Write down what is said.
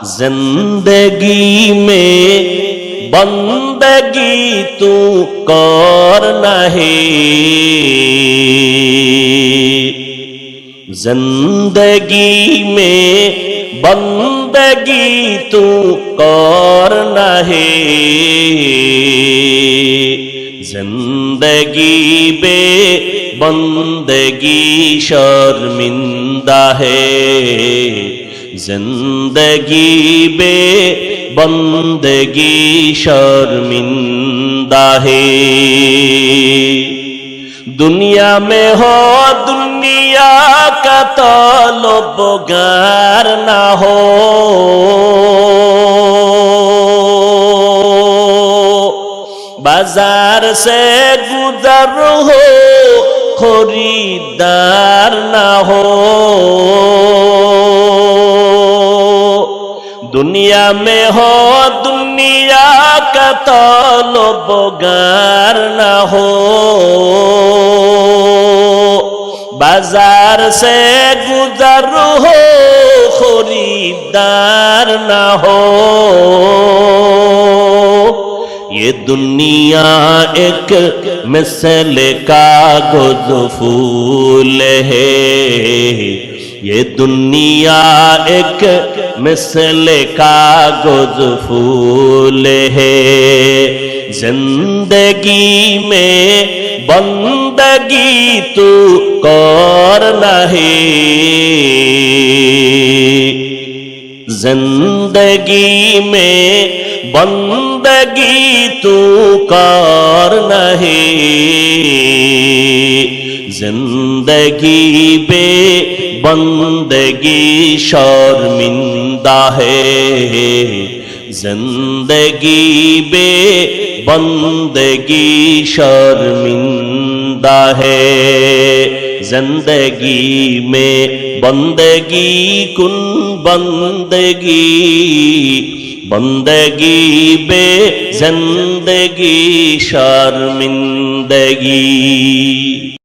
जिंदगी में बंदगी तू करना है, जिंदगी में बंदगी तू करना है, जिंदगी बे बंदगी शर्मिंदा है, जिंदगी बे बंदगी शर्मिंदा है। दुनिया में हो दुनिया का तलबगार ना हो, बाजार से गुजर हो खरीदार ना हो, दुनिया में हो दुनिया का तलबगार ना हो, बाजार से गुजर हो खरीदार ना हो। ये दुनिया एक मिसल कागज फूल है, ये दुनिया एक मिसल कागज फूल है, जिंदगी में बंदगी तू करना है, जिंदगी में बंदगी तू करना है, जिंदगी बे बंदगी शर्मिंदा है, जिंदगी बे बंदगी शर्मिंदा है, जिंदगी में बंदगी कुन बंदगी, बंदगी बे जिंदगी शर्मिंदगी।